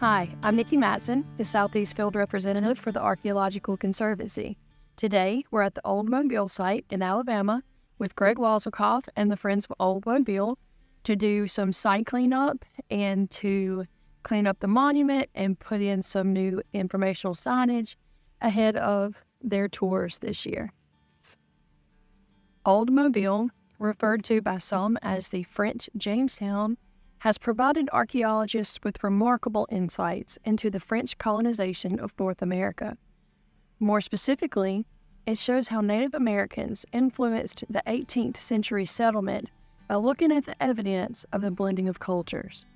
Hi, I'm Nikki Mattson, the Southeast Field Representative for the Archaeological Conservancy. Today, we're at the Old Mobile site in Alabama with Greg Waselkov and the Friends of Old Mobile to do some site cleanup and to clean up the monument and put in some new informational signage ahead of their tours this year. Old Mobile, referred to by some as the French Jamestown, has provided archaeologists with remarkable insights into the French colonization of North America. More specifically, it shows how Native Americans influenced the 18th century settlement by looking at the evidence of the blending of cultures.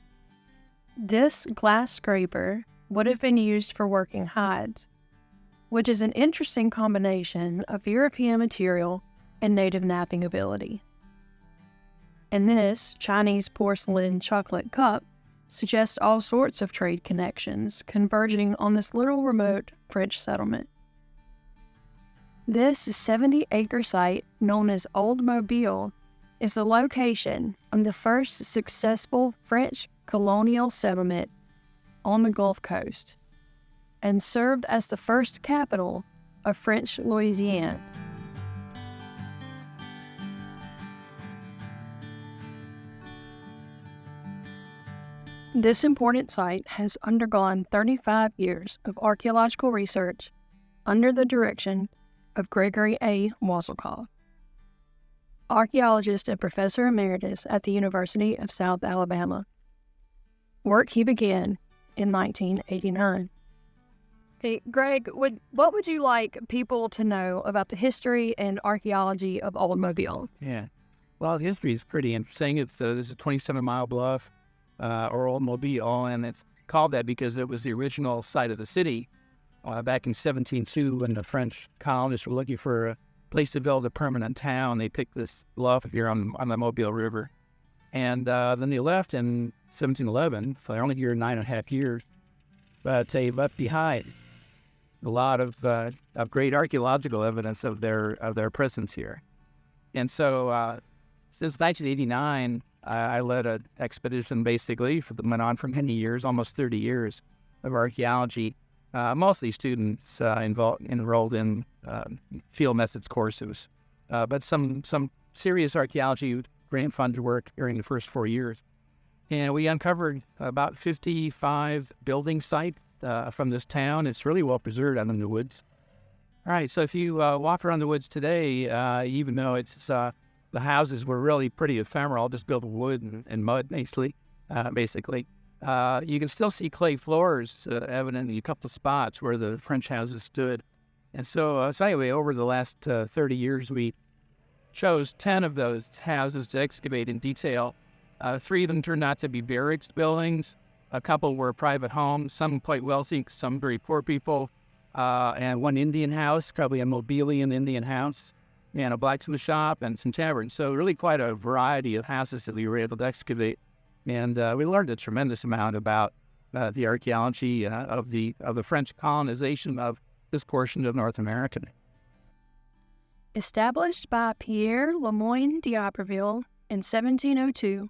This glass scraper would have been used for working hides, which is an interesting combination of European material and native knapping ability. And this Chinese porcelain chocolate cup suggests all sorts of trade connections converging on this little remote French settlement. This 70-acre site, known as Old Mobile, is the location of the first successful French colonial settlement on the Gulf Coast and served as the first capital of French Louisiana. This important site has undergone 35 years of archaeological research under the direction of Gregory A. Waselkov, archaeologist and professor emeritus at the University of South Alabama. Work he began in 1989. Hey, Greg, what would you like people to know about the history and archaeology of Old Mobile? Yeah, well, the history is pretty interesting. There's a 27-mile bluff, or Old Mobile, and it's called that because it was the original site of the city back in 1702 when the French colonists were looking for a place to build a permanent town. They picked this bluff here on the Mobile River, and then they left in 1711, so they're only here 9.5 years, but they left behind a lot of great archaeological evidence of their presence here. And so since 1989, I led an expedition basically that went on for many years, almost 30 years of archaeology, mostly students enrolled in field methods courses, but some serious archaeology grant-funded work during the first 4 years. And we uncovered about 55 building sites from this town. It's really well preserved out in the woods. All right, so if you walk around the woods today, even though it's the houses were really pretty ephemeral, just built of wood and mud, basically. You can still see clay floors evident in a couple of spots where the French houses stood. And so anyway, over the last 30 years, we chose 10 of those houses to excavate in detail. 3 of them turned out to be barracks buildings. A couple were private homes, some quite wealthy, some very poor people, and one Indian house, probably a Mobilian Indian house, and a blacksmith shop and some taverns. So really quite a variety of houses that we were able to excavate. And we learned a tremendous amount about the archaeology of the French colonization of this portion of North America. Established by Pierre Lemoyne d'Iberville in 1702,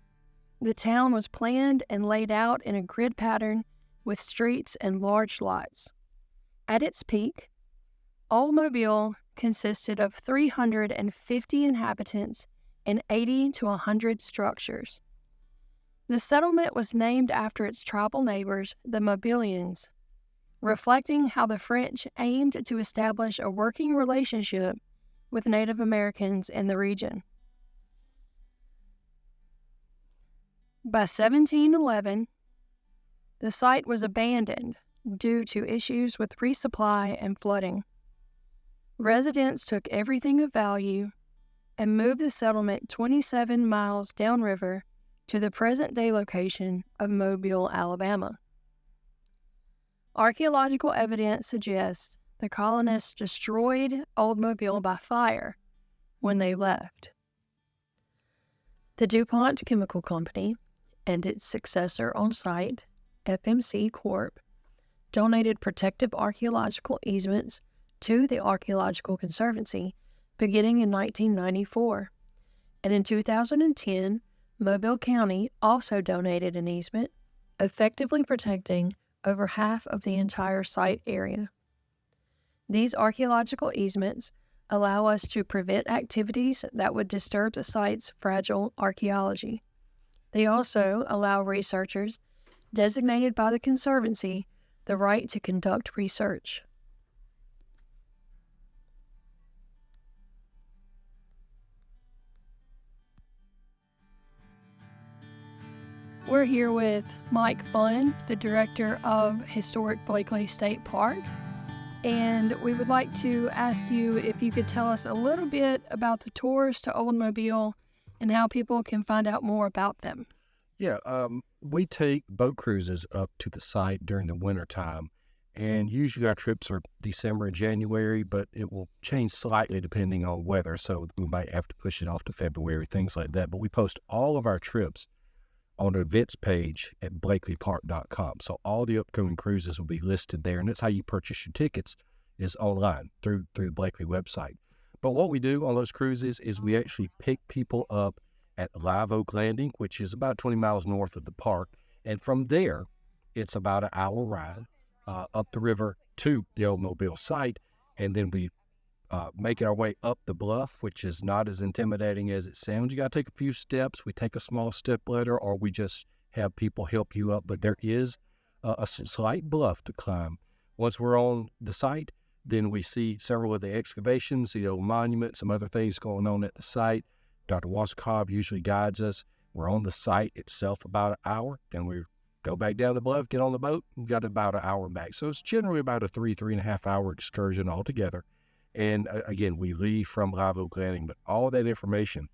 the town was planned and laid out in a grid pattern with streets and large lots. At its peak, Old Mobile consisted of 350 inhabitants and 80 to 100 structures. The settlement was named after its tribal neighbors, the Mobilians, reflecting how the French aimed to establish a working relationship with Native Americans in the region. By 1711, the site was abandoned due to issues with resupply and flooding. Residents took everything of value and moved the settlement 27 miles downriver to the present-day location of Mobile, Alabama. Archaeological evidence suggests the colonists destroyed Old Mobile by fire when they left. The DuPont Chemical Company and its successor on site, FMC Corp., donated protective archaeological easements to the Archaeological Conservancy beginning in 1994, and in 2010, Mobile County also donated an easement, effectively protecting over half of the entire site area. These archaeological easements allow us to prevent activities that would disturb the site's fragile archaeology. They also allow researchers designated by the Conservancy the right to conduct research. We're here with Mike Bunn, the director of Historic Blakeley State Park, and we would like to ask you if you could tell us a little bit about the tours to Old Mobile and how people can find out more about them. Yeah, we take boat cruises up to the site during the winter time, and usually our trips are December and January, but it will change slightly depending on weather, so we might have to push it off to February, things like that. But we post all of our trips on the events page at blakeleypark.com. So all the upcoming cruises will be listed there, and that's how you purchase your tickets is online through the Blakeley website. But what we do on those cruises is we actually pick people up at Live Oak Landing, which is about 20 miles north of the park, and from there, it's about an hour ride up the river to the Old Mobile site, and then we making our way up the bluff, which is not as intimidating as it sounds. You got to take a few steps. We take a small step ladder, or we just have people help you up. But there is a slight bluff to climb. Once we're on the site, then we see several of the excavations, the old monuments, some other things going on at the site. Dr. Waselkov usually guides us. We're on the site itself about an hour. Then we go back down the bluff, get on the boat, and got about an hour back. So it's generally about a 3.5 hour excursion altogether. And again, we leave from Live Oak Landing, but all that information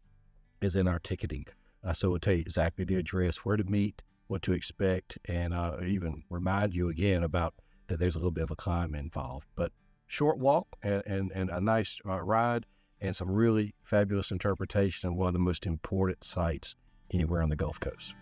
is in our ticketing. So it'll tell you exactly the address, where to meet, what to expect, and even remind you again about that there's a little bit of a climb involved. But short walk and a nice ride and some really fabulous interpretation of one of the most important sites anywhere on the Gulf Coast.